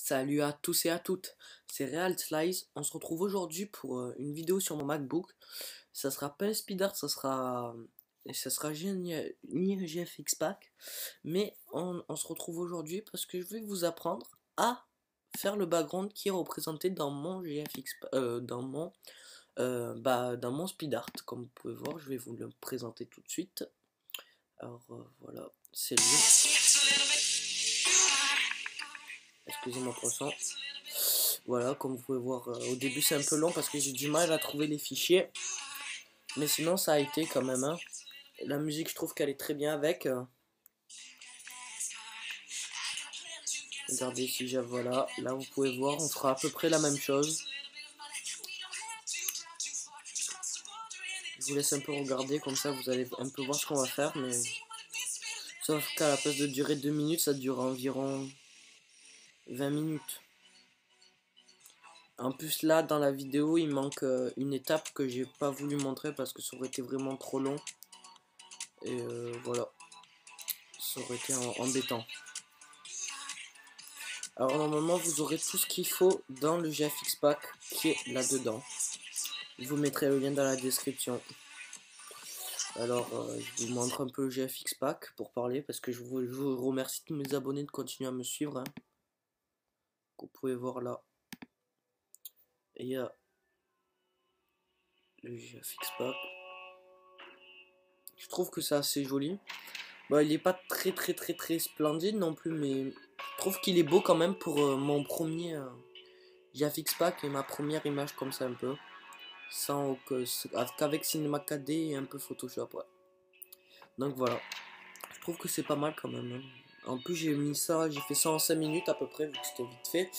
Salut à tous et à toutes, c'est Real Slice. On se retrouve aujourd'hui pour une vidéo sur mon MacBook. Ça sera pas un speedart, ça sera ni un GFX Pack. Mais on se retrouve aujourd'hui parce que je vais vous apprendre à faire le background qui est représenté dans mon GFX, dans mon speedart. Comme vous pouvez voir, je vais vous le présenter tout de suite. Alors voilà, c'est lui. Excusez-moi pour ça. Voilà, comme vous pouvez voir, au début c'est un peu long parce que j'ai du mal à trouver les fichiers. Mais sinon ça a été quand même. Hein. La musique, je trouve qu'elle est très bien avec. Regardez ici, voilà. Là vous pouvez voir, on fera à peu près la même chose. Je vous laisse un peu regarder, comme ça vous allez un peu voir ce qu'on va faire. Mais sauf qu'à la place de durer 2 minutes, ça dure environ 20 minutes. En plus là dans la vidéo il manque une étape que j'ai pas voulu montrer parce que ça aurait été vraiment trop long. Et voilà, ça aurait été embêtant. Alors normalement vous aurez tout ce qu'il faut dans le GFX Pack qui est là dedans. Je vous mettrai le lien dans la description. Alors je vous montre un peu le GFX Pack pour parler parce que je vous remercie tous mes abonnés de continuer à me suivre. Hein. Vous pouvez voir là. Et il y a le GFX Pack. Je trouve que c'est assez joli. Bon, il est pas très splendide non plus, mais je trouve qu'il est beau quand même pour mon premier GFX Pack et ma première image comme ça un peu. Sans qu'avec Cinema 4D et un peu Photoshop, ouais. Donc voilà. Je trouve que c'est pas mal quand même. Hein. En plus j'ai fait ça en 5 minutes à peu près, vu que c'était vite fait.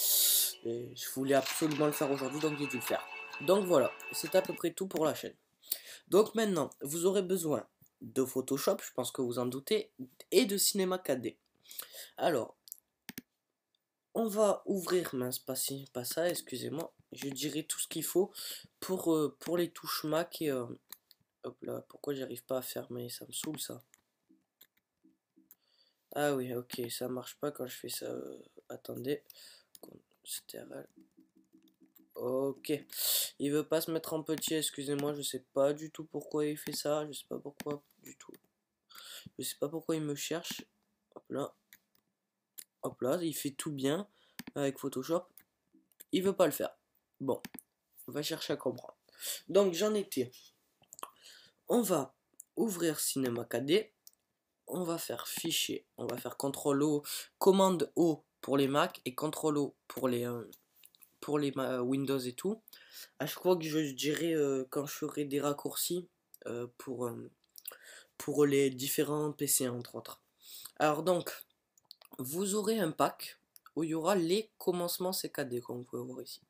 Et je voulais absolument le faire aujourd'hui, donc j'ai dû le faire. Donc voilà, c'est à peu près tout pour la chaîne. Donc maintenant, vous aurez besoin de Photoshop, je pense que vous en doutez, et de Cinema 4D. Alors, on va ouvrir, mince, pas ça, excusez-moi. Je dirai tout ce qu'il faut pour les touches Mac et... hop là, pourquoi j'arrive pas à fermer? Ça me saoule ça. Ah oui, ok, ça marche pas quand je fais ça. Attendez. Stéral. Ok. Il veut pas se mettre en petit, excusez-moi, je sais pas du tout pourquoi il fait ça. Je sais pas pourquoi du tout. Je sais pas pourquoi il me cherche. Hop là. Hop là, il fait tout bien avec Photoshop. Il veut pas le faire. Bon, on va chercher à comprendre. Donc j'en étais. On va ouvrir Cinema 4D. On va faire fichier. On va faire CTRL O, commande O pour les Mac et CTRL O pour les Windows et tout. À chaque fois que je dirai quand je ferai des raccourcis pour les différents PC entre autres. Alors donc, vous aurez un pack où il y aura les commencements CKD comme vous pouvez voir ici.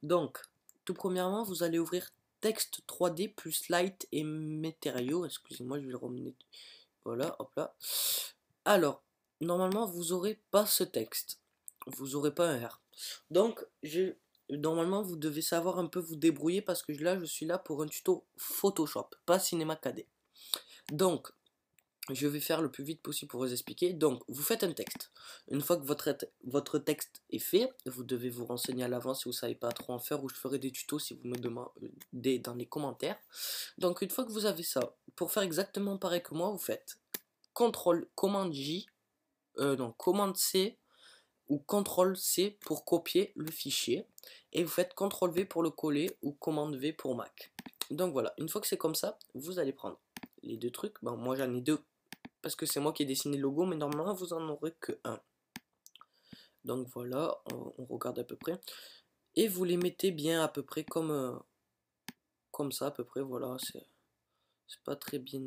Donc, tout premièrement, vous allez ouvrir texte 3D plus light et matériaux. Excusez-moi, je vais le remettre. Voilà, hop là. Alors, normalement, vous aurez pas ce texte. Vous aurez pas un R. Donc, normalement, vous devez savoir un peu vous débrouiller parce que là, je suis là pour un tuto Photoshop, pas Cinema 4D. Donc, je vais faire le plus vite possible pour vous expliquer. Donc, vous faites un texte. Une fois que votre texte est fait, vous devez vous renseigner à l'avance si vous ne savez pas trop en faire, ou je ferai des tutos si vous me demandez dans les commentaires. Donc, une fois que vous avez ça, pour faire exactement pareil que moi, vous faites commande J, commande C, ou CTRL C pour copier le fichier, et vous faites CTRL V pour le coller, ou commande V pour Mac. Donc voilà, une fois que c'est comme ça, vous allez prendre les deux trucs. Bon, moi j'en ai deux parce que c'est moi qui ai dessiné le logo, mais normalement vous en aurez que un. Donc voilà, on regarde à peu près. Et vous les mettez bien à peu près comme ça, à peu près, voilà. C'est pas très bien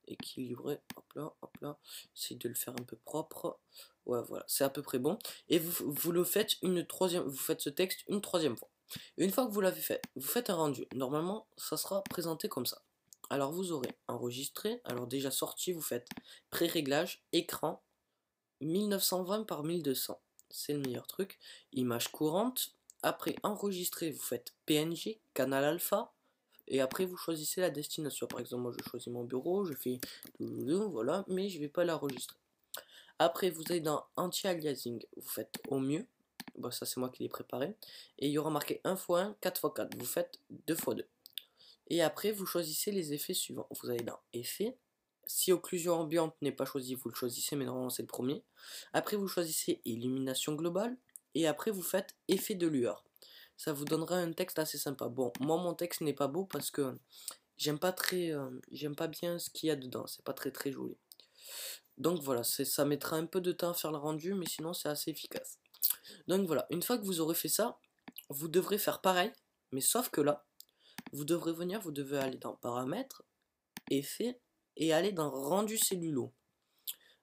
équilibré. Hop là. Essayez de le faire un peu propre. Ouais, voilà, c'est à peu près bon. Et vous le faites vous faites ce texte une troisième fois. Une fois que vous l'avez fait, vous faites un rendu. Normalement, ça sera présenté comme ça. Alors vous aurez enregistré, alors déjà sorti, vous faites pré-réglage, écran, 1920 par 1200, c'est le meilleur truc, image courante, après enregistrer, vous faites PNG, canal alpha, et après vous choisissez la destination, par exemple moi je choisis mon bureau, je fais voilà, mais je vais pas l'enregistrer. Après vous allez dans anti-aliasing, vous faites au mieux, Bon, ça c'est moi qui l'ai préparé. Et il y aura marqué 1 x 1, 4 x 4. Vous faites 2 x 2. Et après, vous choisissez les effets suivants. Vous allez dans Effets. Si occlusion ambiante n'est pas choisi, vous le choisissez, mais normalement c'est le premier. Après, vous choisissez Illumination globale. Et après, vous faites Effet de lueur. Ça vous donnera un texte assez sympa. Bon, moi, mon texte n'est pas beau parce que j'aime pas bien ce qu'il y a dedans. C'est pas très joli. Donc voilà, ça mettra un peu de temps à faire le rendu, mais sinon c'est assez efficace. Donc voilà, une fois que vous aurez fait ça, vous devrez faire pareil, mais sauf que là, vous devez aller dans Paramètres, Effets, et aller dans Rendu cellulo.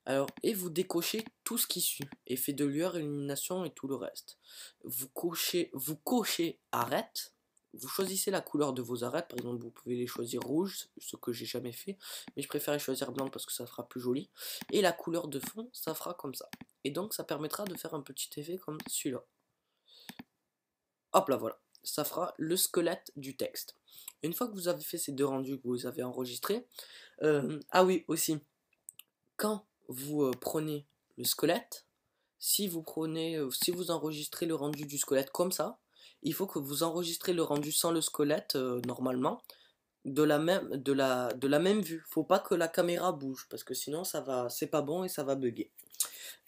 Alors, et vous décochez tout ce qui suit, effet de lueur, illumination et tout le reste. Vous cochez Arrête. Vous choisissez la couleur de vos arêtes, par exemple vous pouvez les choisir rouges, ce que j'ai jamais fait, mais je préfère les choisir blanc parce que ça fera plus joli. Et la couleur de fond, ça fera comme ça. Et donc ça permettra de faire un petit effet comme celui-là. Hop là, voilà. Ça fera le squelette du texte. Une fois que vous avez fait ces deux rendus que vous avez enregistrés, ah oui, aussi, quand vous prenez le squelette, si vous enregistrez le rendu du squelette comme ça, il faut que vous enregistrez le rendu sans le squelette normalement de la même vue. Faut pas que la caméra bouge parce que sinon c'est pas bon et ça va bugger.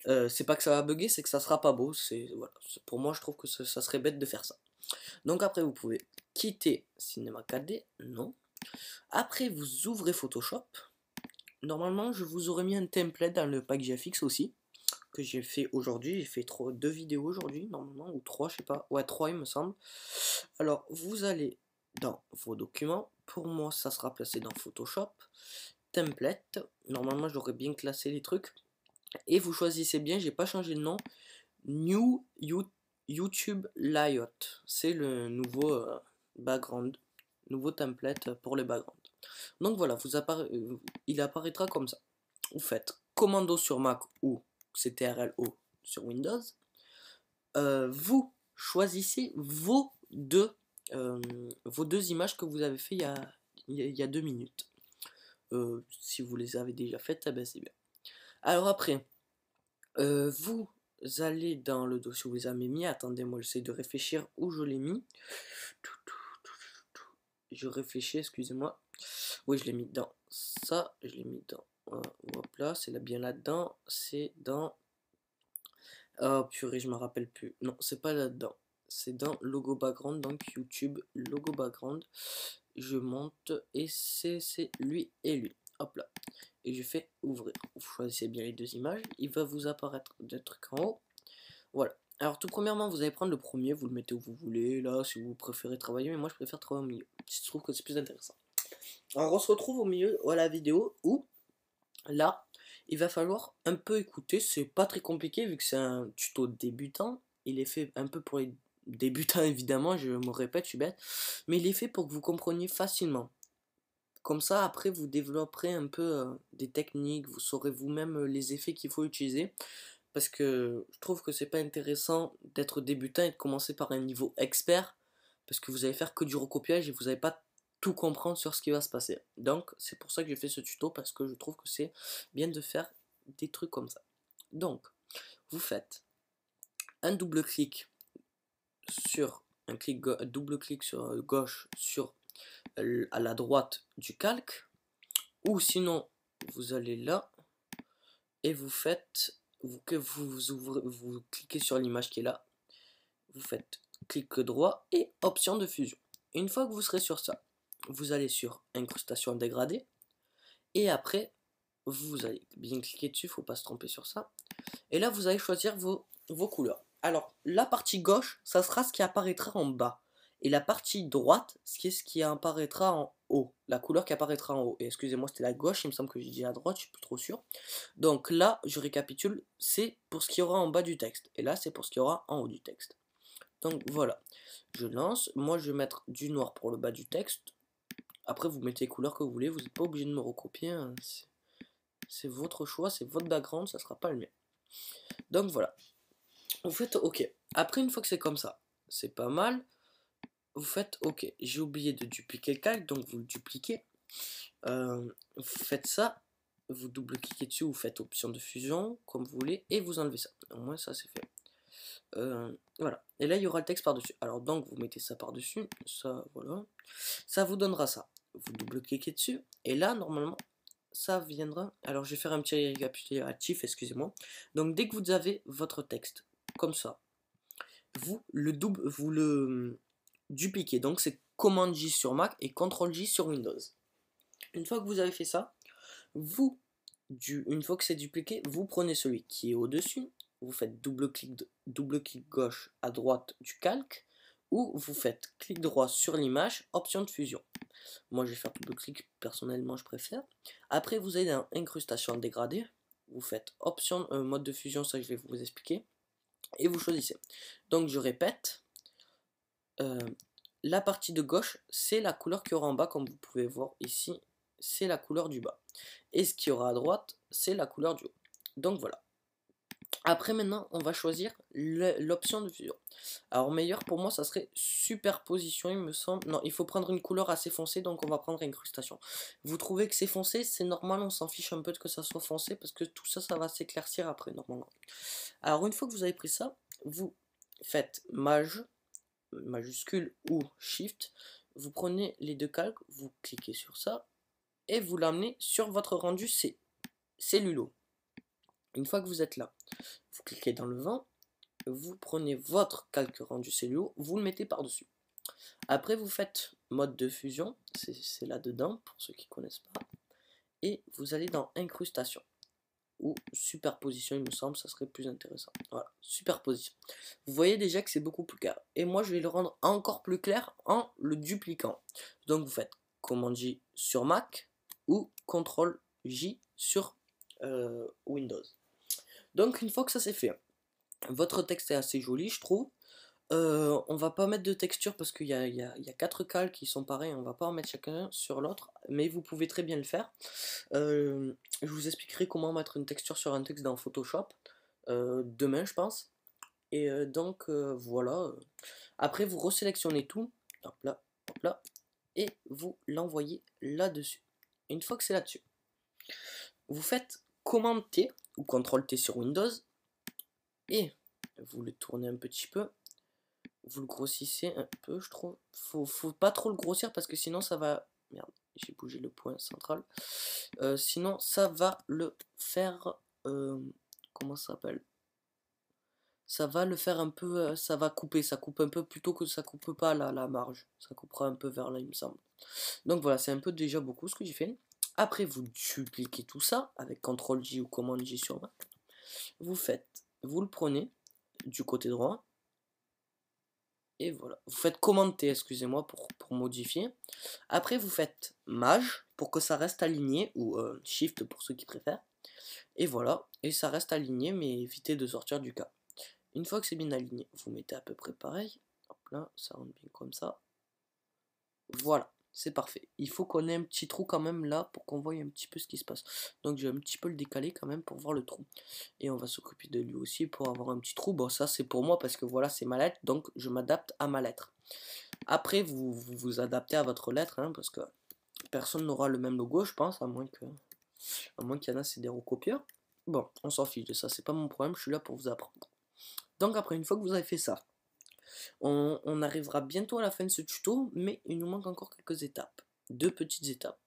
C'est pas que ça va bugger, c'est que ça sera pas beau. Voilà. Pour moi, je trouve que ça serait bête de faire ça. Donc après, vous pouvez quitter Cinema 4D, non. Après, vous ouvrez Photoshop. Normalement, je vous aurais mis un template dans le pack GFX aussi, que j'ai fait aujourd'hui. J'ai fait 2 vidéos aujourd'hui, normalement, ou 3, je sais pas. Ouais, 3 il me semble. Alors, vous allez dans vos documents. Pour moi, ça sera placé dans Photoshop. Template. Normalement, j'aurais bien classé les trucs. Et vous choisissez bien, j'ai pas changé de nom. New YouTube Layout. C'est le nouveau background. Nouveau template pour le background. Donc voilà, il apparaîtra comme ça. Vous faites commando sur Mac ou CTRL-O sur Windows. Vous choisissez vos deux images que vous avez fait il y a 2 minutes. Si vous les avez déjà faites, eh ben c'est bien. Alors après, vous allez dans le dossier où vous les avez mis. Attendez, moi j'essaie de réfléchir où je l'ai mis. Je réfléchis, excusez-moi. Oui, je l'ai mis dans ça. Je l'ai mis dans. Hop là, c'est là bien là-dedans. C'est dans. Oh purée, je me rappelle plus. Non, c'est pas là-dedans. C'est dans logo background, donc YouTube, logo background. Je monte et c'est lui et lui. Hop là. Et je fais ouvrir. Vous choisissez bien les deux images. Il va vous apparaître des trucs en haut. Voilà. Alors tout premièrement, vous allez prendre le premier, vous le mettez où vous voulez, là, si vous préférez travailler, mais moi je préfère travailler au milieu. Je trouve que c'est plus intéressant. Alors on se retrouve au milieu de la vidéo où, là, il va falloir un peu écouter, c'est pas très compliqué vu que c'est un tuto débutant, il est fait un peu pour les débutants évidemment, je me répète, je suis bête, mais il est fait pour que vous compreniez facilement. Comme ça, après, vous développerez un peu des techniques, vous saurez vous-même les effets qu'il faut utiliser. Parce que je trouve que c'est pas intéressant d'être débutant et de commencer par un niveau expert. Parce que vous allez faire que du recopiage et vous n'allez pas tout comprendre sur ce qui va se passer. Donc, c'est pour ça que j'ai fait ce tuto. Parce que je trouve que c'est bien de faire des trucs comme ça. Donc, vous faites un double clic sur double clic sur gauche sur à la droite du calque, ou sinon vous allez là et vous faites vous cliquez sur l'image qui est là, vous faites clic droit et option de fusion. Une fois que vous serez sur ça, vous allez sur incrustation dégradée et après vous allez bien cliquer dessus, faut pas se tromper sur ça, et là vous allez choisir vos couleurs. Alors la partie gauche, ça sera ce qui apparaîtra en bas. Et la partie droite, c'est ce qui apparaîtra en haut. La couleur qui apparaîtra en haut. Et excusez-moi, c'était la gauche, il me semble que j'ai dit à droite, je suis plus trop sûr. Donc là, je récapitule, c'est pour ce qu'il y aura en bas du texte. Et là, c'est pour ce qu'il y aura en haut du texte. Donc voilà, je lance. Moi, je vais mettre du noir pour le bas du texte. Après, vous mettez les couleurs que vous voulez, vous n'êtes pas obligé de me recopier. Hein. C'est votre choix, c'est votre background, ça sera pas le mien. Donc voilà. Vous faites OK. Après, une fois que c'est comme ça, c'est pas mal. Vous faites OK. J'ai oublié de dupliquer le calque, donc vous le dupliquez. Vous faites ça. Vous double-cliquez dessus, vous faites option de fusion, comme vous voulez, et vous enlevez ça. Au moins, ça c'est fait. Voilà. Et là, il y aura le texte par-dessus. Alors, donc, vous mettez ça par-dessus. Ça, voilà. Ça vous donnera ça. Vous double-cliquez dessus. Et là, normalement, ça viendra. Alors, je vais faire un petit récapitulatif, excusez-moi. Donc, dès que vous avez votre texte, comme ça, vous le dupliquez. Donc, c'est Command J sur Mac et Ctrl J sur Windows. Une fois que vous avez fait ça, une fois que c'est dupliqué, vous prenez celui qui est au-dessus, vous faites double-clic gauche à droite du calque, ou vous faites clic droit sur l'image, option de fusion. Moi je vais faire double-clic, personnellement je préfère. Après vous allez dans incrustation dégradée, vous faites option mode de fusion, ça je vais vous expliquer, et vous choisissez. Donc je répète, la partie de gauche c'est la couleur qu'il y aura en bas, comme vous pouvez voir ici, c'est la couleur du bas. Et ce qu'il y aura à droite, c'est la couleur du haut. Donc voilà. Après maintenant, on va choisir l'option de fusion. Alors meilleur pour moi, ça serait superposition, il me semble. Non, il faut prendre une couleur assez foncée, donc on va prendre incrustation. Vous trouvez que c'est foncé, c'est normal, on s'en fiche un peu de que ça soit foncé, parce que tout ça, ça va s'éclaircir après, normalement. Alors une fois que vous avez pris ça, vous faites majuscule ou shift, vous prenez les deux calques, vous cliquez sur ça, et vous l'amenez sur votre rendu cellulo. Une fois que vous êtes là, vous cliquez dans le vent, vous prenez votre calque rendu cellulo, vous le mettez par-dessus. Après, vous faites mode de fusion, c'est là-dedans, pour ceux qui ne connaissent pas, et vous allez dans incrustation, ou superposition, il me semble, ça serait plus intéressant. Voilà, superposition. Vous voyez déjà que c'est beaucoup plus clair. Et moi, je vais le rendre encore plus clair en le dupliquant. Donc, vous faites Command J sur Mac, ou Ctrl J sur Windows. Donc une fois que ça c'est fait, votre texte est assez joli je trouve. On va pas mettre de texture parce qu'il y a 4 calques qui sont pareils, on va pas en mettre chacun sur l'autre, mais vous pouvez très bien le faire. Je vous expliquerai comment mettre une texture sur un texte dans Photoshop demain je pense. Et donc voilà. Après vous resélectionnez tout, hop là, et vous l'envoyez là-dessus. Une fois que c'est là-dessus, vous faites Command T ou CTRL T sur Windows et vous le tournez un petit peu, vous le grossissez un peu je trouve, faut pas trop le grossir parce que sinon ça va, merde j'ai bougé le point central, sinon ça va le faire, comment ça s'appelle, ça va le faire un peu, ça va couper, ça coupe un peu plutôt que ça coupe pas la marge, ça coupera un peu vers là il me semble. Donc voilà, c'est un peu déjà beaucoup ce que j'ai fait. Après vous dupliquez tout ça avec CTRL J ou Command J sur Mac, vous le prenez du côté droit, et voilà, vous faites Command T, excusez-moi pour modifier. Après vous faites Maj pour que ça reste aligné, ou Shift pour ceux qui préfèrent, et voilà, et ça reste aligné mais évitez de sortir du cas. Une fois que c'est bien aligné, vous mettez à peu près pareil, hop là, ça rentre bien comme ça, voilà. C'est parfait. Il faut qu'on ait un petit trou quand même là pour qu'on voie un petit peu ce qui se passe. Donc je vais un petit peu le décaler quand même pour voir le trou. Et on va s'occuper de lui aussi pour avoir un petit trou. Bon ça c'est pour moi parce que voilà c'est ma lettre. Donc je m'adapte à ma lettre. Après vous adaptez à votre lettre hein, parce que personne n'aura le même logo je pense. À moins qu'il y en a c'est des recopieurs. Bon on s'en fiche de ça. C'est pas mon problème. Je suis là pour vous apprendre. Donc après une fois que vous avez fait ça. On arrivera bientôt à la fin de ce tuto, mais il nous manque encore quelques étapes. Deux petites étapes.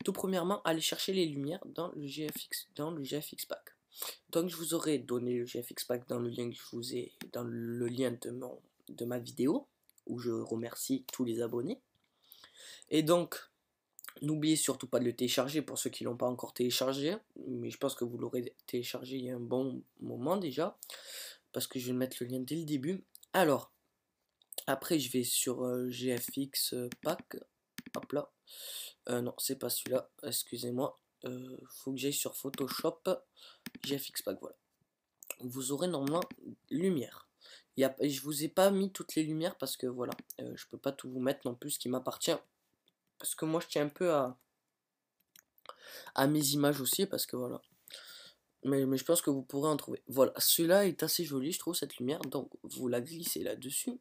Tout premièrement, allez chercher les lumières dans le GFX Pack. Donc je vous aurai donné le GFX Pack dans le lien que je vous ai dans le lien de ma vidéo, où je remercie tous les abonnés. Et donc, n'oubliez surtout pas de le télécharger pour ceux qui ne l'ont pas encore téléchargé, mais je pense que vous l'aurez téléchargé il y a un bon moment déjà, parce que je vais mettre le lien dès le début. Alors, après, je vais sur GFX Pack. Hop là. Non, c'est pas celui-là. Excusez-moi. Faut que j'aille sur Photoshop. GFX Pack, voilà. Vous aurez normalement lumière. Je vous ai pas mis toutes les lumières parce que voilà. Je peux pas tout vous mettre non plus ce qui m'appartient. Parce que moi, je tiens un peu à mes images aussi. Parce que voilà. Mais je pense que vous pourrez en trouver. Voilà. Celui-là est assez joli, je trouve, cette lumière. Donc, vous la glissez là-dessus.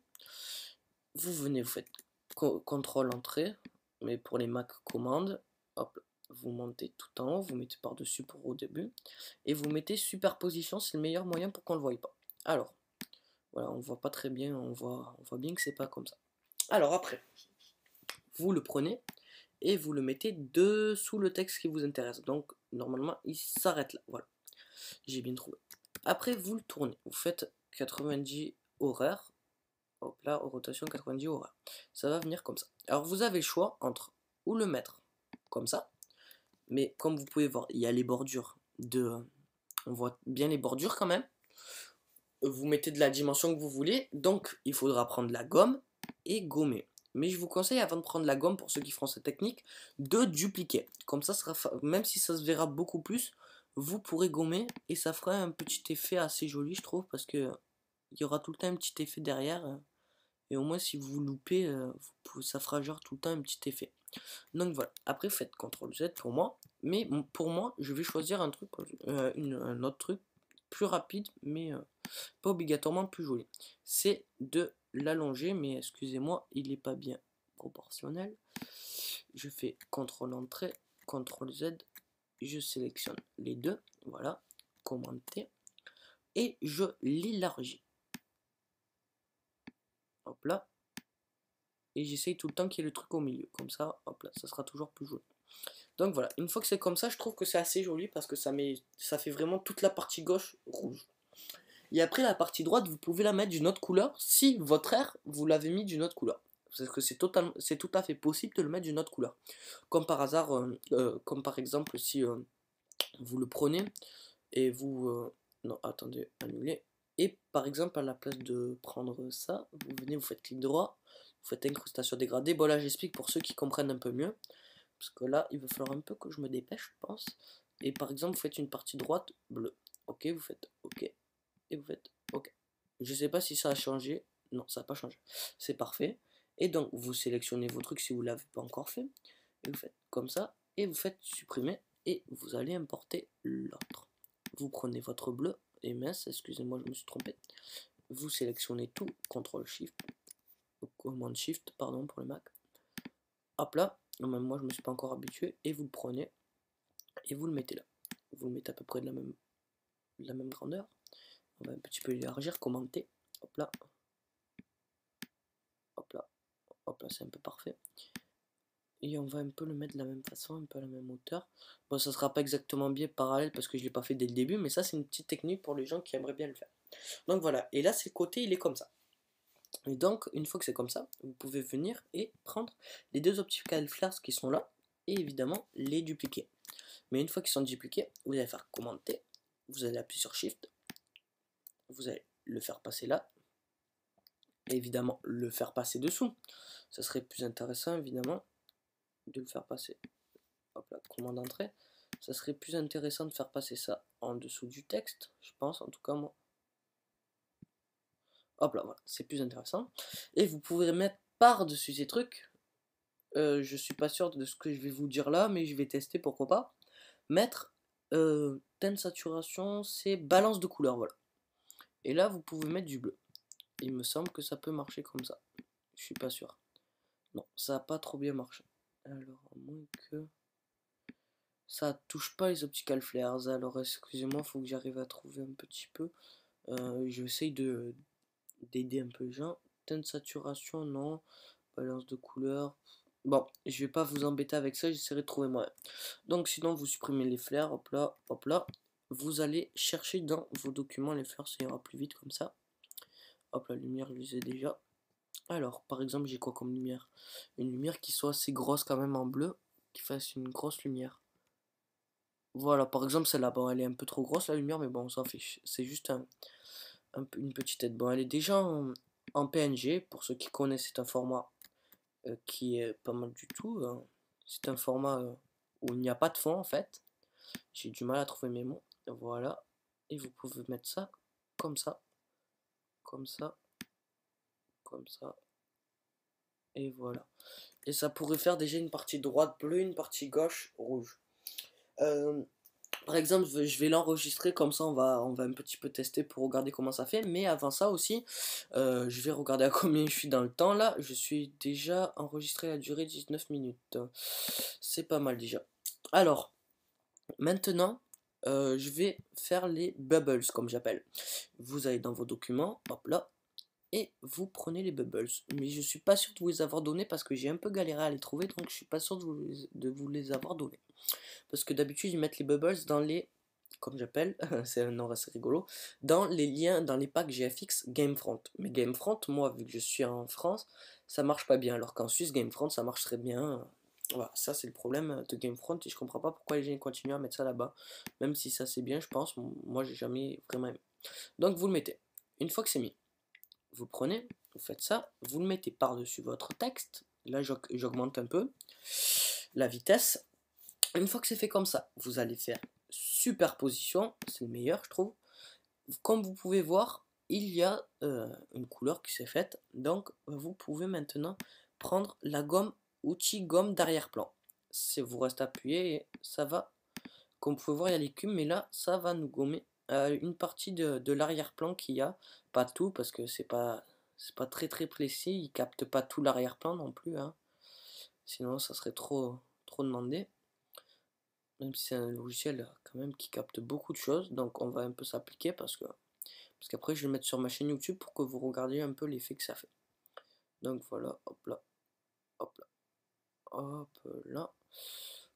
Vous venez, vous faites CTRL entrée, mais pour les Mac commandes, hop, vous montez tout en haut, vous mettez par-dessus pour au début, et vous mettez superposition, c'est le meilleur moyen pour qu'on ne le voie pas. Alors, Voilà, on voit pas très bien, on voit bien que c'est pas comme ça. Alors après, vous le prenez et vous le mettez dessous le texte qui vous intéresse. Donc normalement il s'arrête là. Voilà, j'ai bien trouvé. Après vous le tournez, vous faites 90 horaires. Hop là, rotation 90 horaires. Ça va venir comme ça. Alors vous avez le choix entre ou le mettre comme ça, mais comme vous pouvez voir, il y a les bordures de. On voit bien les bordures quand même. Vous mettez de la dimension que vous voulez, donc il faudra prendre la gomme et gommer. Mais je vous conseille, avant de prendre la gomme, pour ceux qui feront cette technique, de dupliquer. Comme ça, même si ça se verra beaucoup plus, vous pourrez gommer et ça fera un petit effet assez joli, je trouve, parce que il y aura tout le temps un petit effet derrière. Et au moins, si vous loupez, ça fera genre tout le temps un petit effet. Donc voilà. Après, faites CTRL Z pour moi. Mais pour moi, je vais choisir un truc, un autre truc plus rapide, mais pas obligatoirement plus joli. C'est de l'allonger, mais excusez-moi, il n'est pas bien proportionnel. Je fais CTRL Entrée, CTRL Z, je sélectionne les deux, voilà, commenter, et je l'élargis. Hop là. Et j'essaye tout le temps qu'il y ait le truc au milieu. Comme ça, hop là, ça sera toujours plus joli. Donc voilà, une fois que c'est comme ça, je trouve que c'est assez joli parce que ça fait vraiment toute la partie gauche rouge. Et après la partie droite, vous pouvez la mettre d'une autre couleur si votre air, vous l'avez mis d'une autre couleur. Parce que c'est tout à fait possible de le mettre d'une autre couleur. Comme par hasard, comme par exemple si vous le prenez et vous... non, attendez, annuler. Et par exemple, à la place de prendre ça, vous venez, vous faites clic droit, vous faites incrustation dégradée. Bon là, j'explique pour ceux qui comprennent un peu mieux. Parce que là, il va falloir un peu que je me dépêche, je pense. Et par exemple, vous faites une partie droite bleue. Ok, vous faites ok. Et vous faites ok. Je sais pas si ça a changé. Non, ça n'a pas changé. C'est parfait. Et donc, vous sélectionnez vos trucs si vous ne l'avez pas encore fait. Et vous faites comme ça. Et vous faites supprimer. Et vous allez importer l'autre. Vous prenez votre bleu. Et mince, excusez-moi, je me suis trompé. Vous sélectionnez tout. CTRL SHIFT. Commande SHIFT, pardon, pour le Mac. Hop là. Même moi, je me suis pas encore habitué. Et vous le prenez. Et vous le mettez là. Vous le mettez à peu près de la même grandeur. On va un petit peu élargir, commenter. Hop là. Hop là. Hop là, c'est un peu parfait. Et on va un peu le mettre de la même façon, un peu à la même hauteur. Bon, ça sera pas exactement bien parallèle parce que je l'ai pas fait dès le début, mais ça c'est une petite technique pour les gens qui aimeraient bien le faire. Donc voilà, et là c'est le côté, il est comme ça. Et donc, une fois que c'est comme ça, vous pouvez venir et prendre les deux optical flares qui sont là, et évidemment les dupliquer. Mais une fois qu'ils sont dupliqués, vous allez faire commenter, vous allez appuyer sur Shift, vous allez le faire passer là, et évidemment le faire passer dessous. Ça serait plus intéressant évidemment de le faire passer. Hop là, commande entrée. Ça serait plus intéressant de faire passer ça en dessous du texte, je pense, en tout cas moi. Hop là, voilà, c'est plus intéressant. Et vous pouvez mettre par-dessus ces trucs, je suis pas sûr de ce que je vais vous dire là, mais je vais tester, pourquoi pas. Mettre teinte saturation, c'est balance de couleur, voilà. Et là, vous pouvez mettre du bleu. Il me semble que ça peut marcher comme ça. Je suis pas sûr. Non, ça n'a pas trop bien marché. Alors, à moins que... Ça touche pas les optical flares. Alors, excusez-moi, faut que j'arrive à trouver un petit peu. J'essaye d'aider un peu les gens. Teinte saturation, non. Balance de couleur. Bon, je vais pas vous embêter avec ça, j'essaierai de trouver moi. Donc sinon, vous supprimez les flares, hop là, hop là. Vous allez chercher dans vos documents les flares, ça ira plus vite comme ça. Hop, la lumière, je les ai déjà. Alors, par exemple, j'ai quoi comme lumière? Une lumière qui soit assez grosse quand même en bleu, qui fasse une grosse lumière. Voilà, par exemple, celle-là, bon, elle est un peu trop grosse la lumière, mais bon, on s'en fiche. C'est juste une petite tête. Bon, elle est déjà en PNG, pour ceux qui connaissent, c'est un format qui est pas mal du tout. C'est un format où il n'y a pas de fond en fait. J'ai du mal à trouver mes mots. Voilà. Et vous pouvez mettre ça comme ça, comme ça, comme ça. Et voilà. Et ça pourrait faire déjà une partie droite bleue, une partie gauche rouge. Euh, Par exemple, je vais l'enregistrer comme ça, on va un petit peu tester pour regarder comment ça fait. Mais avant ça aussi, je vais regarder à combien je suis dans le temps là. Je suis déjà enregistré à durée 19 minutes. C'est pas mal déjà. Alors, maintenant, je vais faire les bubbles comme j'appelle. Vous allez dans vos documents, hop là, et vous prenez les bubbles. Mais je suis pas sûr de vous les avoir donnés parce que j'ai un peu galéré à les trouver, donc je suis pas sûr de vous les avoir donnés. Parce que d'habitude ils mettent les bubbles dans les, comme j'appelle, c'est un nom assez rigolo, dans les liens, dans les packs GFX Gamefront. Mais Gamefront, moi vu que je suis en France, ça marche pas bien, alors qu'en Suisse Gamefront ça marche très bien. Voilà, ça c'est le problème de Gamefront et je comprends pas pourquoi les gens continuent à mettre ça là-bas, même si ça c'est bien je pense, moi j'ai jamais vraiment aimé. Donc vous le mettez, une fois que c'est mis, vous le prenez, vous faites ça, vous le mettez par-dessus votre texte, là j'augmente un peu la vitesse. Une fois que c'est fait comme ça, vous allez faire superposition, c'est le meilleur je trouve. Comme vous pouvez voir, il y a une couleur qui s'est faite, donc vous pouvez maintenant prendre la gomme outil gomme d'arrière-plan. Si vous restez appuyé, et ça va, comme vous pouvez voir il y a l'écume, mais là ça va nous gommer une partie de l'arrière-plan qu'il y a, pas tout parce que c'est pas très précis, il capte pas tout l'arrière-plan non plus, hein. Sinon ça serait trop demandé. Même si c'est un logiciel quand même qui capte beaucoup de choses, donc on va un peu s'appliquer parce qu'après je vais le mettre sur ma chaîne YouTube pour que vous regardiez un peu l'effet que ça fait. Donc voilà, hop là, hop là, hop là.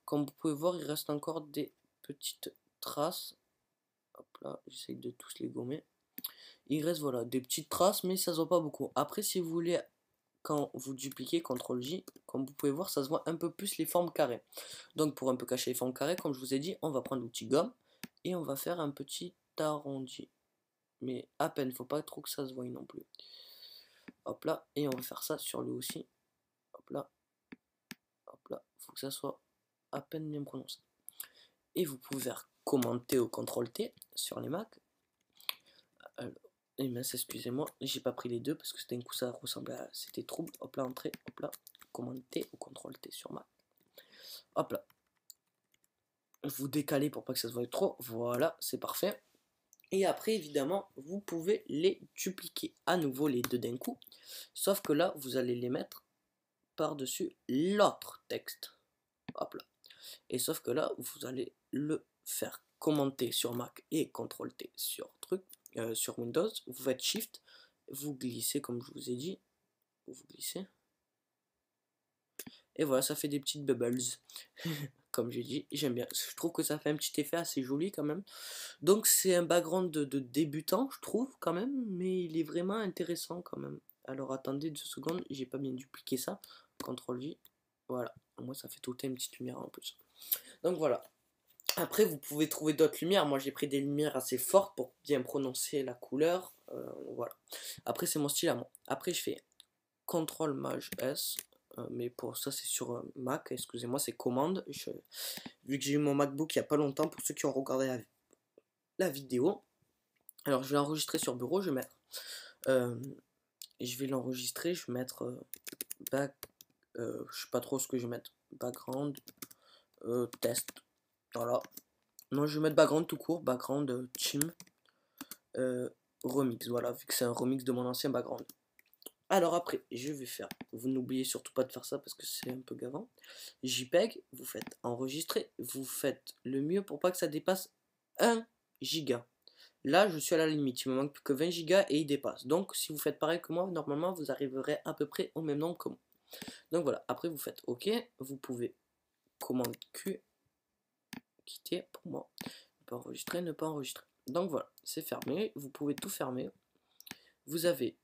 Comme vous pouvez voir, il reste encore des petites traces. Hop là, j'essaye de tous les gommer. Il reste voilà des petites traces, mais ça se voit pas beaucoup. Après, si vous voulez, quand vous dupliquez CTRL-J, comme vous pouvez voir, ça se voit un peu plus les formes carrées. Donc pour un peu cacher les formes carrées, comme je vous ai dit, on va prendre l'outil gomme et on va faire un petit arrondi. Mais à peine, faut pas trop que ça se voie non plus. Hop là, et on va faire ça sur lui aussi. Hop là, faut que ça soit à peine bien prononcé. Et vous pouvez faire commenter au CTRL-T sur les Mac. Alors, et mince, excusez-moi, j'ai pas pris les deux parce que c'était un coup ça ressemblait à. C'était trouble. Hop là, entrée, hop là, commenter au CTRL-T sur Mac. Hop là. Vous décalez pour pas que ça se voie trop. Voilà, c'est parfait. Et après, évidemment, vous pouvez les dupliquer à nouveau les deux d'un coup. Sauf que là, vous allez les mettre par-dessus l'autre texte. Hop là. Et sauf que là, vous allez le faire commenter sur Mac et CTRL-T sur truc, sur Windows. Vous faites Shift, vous glissez comme je vous ai dit. Vous glissez. Et voilà, ça fait des petites bubbles. Comme j'ai dit, j'aime bien. Je trouve que ça fait un petit effet assez joli quand même. Donc c'est un background de débutant, je trouve quand même, mais il est vraiment intéressant quand même. Alors attendez 2 secondes, j'ai pas bien dupliqué ça. CTRL-J. Voilà, moi ça fait tout une petite lumière en plus. Donc voilà. Après vous pouvez trouver d'autres lumières. Moi j'ai pris des lumières assez fortes pour bien prononcer la couleur. Voilà. Après c'est mon style à moi. Après je fais CTRL Maj S. Mais pour ça c'est sur Mac, excusez-moi, c'est commande. Vu que j'ai eu mon MacBook il n'y a pas longtemps, pour ceux qui ont regardé la vidéo, alors je vais l'enregistrer sur bureau, je vais mettre, je vais l'enregistrer, je vais mettre je sais pas trop ce que je vais mettre, background test, voilà. Non, je vais mettre background tout court, background team remix, voilà, vu que c'est un remix de mon ancien background. Alors après, je vais faire, vous n'oubliez surtout pas de faire ça parce que c'est un peu gavant. JPEG, vous faites enregistrer, vous faites le mieux pour pas que ça dépasse 1 giga. Là, je suis à la limite, il me manque plus que 20 gigas et il dépasse. Donc, si vous faites pareil que moi, normalement, vous arriverez à peu près au même nombre que moi. Donc voilà, après vous faites OK, vous pouvez commande Q, quitter pour moi, ne pas enregistrer, ne pas enregistrer. Donc voilà, c'est fermé, vous pouvez tout fermer. Vous avez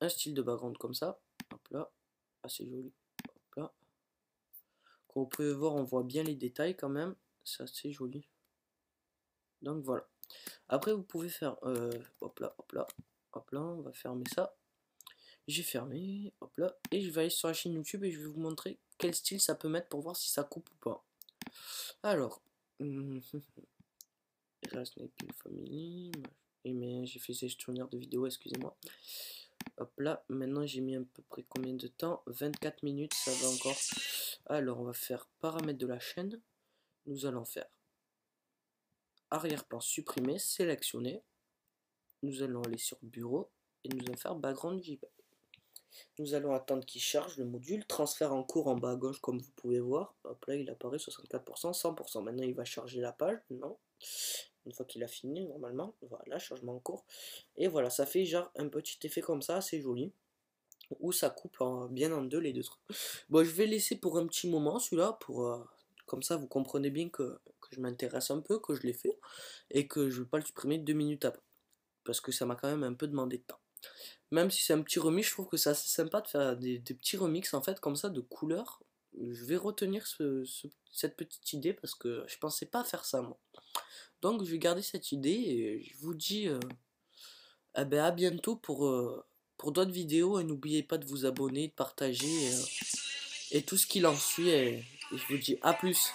un style de background comme ça, hop là, assez joli, hop là. Comme vous pouvez voir, on voit bien les détails quand même, c'est assez joli. Donc voilà. Après vous pouvez faire, hop là, hop là, hop là, on va fermer ça. J'ai fermé, hop là, et je vais aller sur la chaîne YouTube et je vais vous montrer quel style ça peut mettre pour voir si ça coupe ou pas. Alors, Sniping Family, mais j'ai fait ces tournures de vidéo, excusez-moi. Hop là, maintenant j'ai mis à peu près combien de temps? 24 minutes, ça va encore. Alors on va faire paramètres de la chaîne. Nous allons faire arrière-plan supprimer, sélectionner. Nous allons aller sur bureau et nous allons faire background JPEG. Nous allons attendre qu'il charge le module, transfert en cours en bas à gauche comme vous pouvez voir. Hop là il apparaît 64%, 100%. Maintenant il va charger la page, non. une fois qu'il a fini normalement. Voilà, changement en cours. Et voilà, ça fait genre un petit effet comme ça, assez joli. Où ça coupe bien en deux les deux trucs. Bon, je vais laisser pour un petit moment celui-là, pour comme ça vous comprenez bien que je m'intéresse un peu, que je l'ai fait, et que je vais pas le supprimer 2 minutes après. Parce que ça m'a quand même un peu demandé de temps. Même si c'est un petit remix, je trouve que c'est assez sympa de faire des petits remix en fait comme ça de couleurs. Je vais retenir cette petite idée parce que je pensais pas faire ça moi. Donc je vais garder cette idée et je vous dis eh ben, à bientôt pour d'autres vidéos et n'oubliez pas de vous abonner, de partager et tout ce qu'il en suit et je vous dis à plus.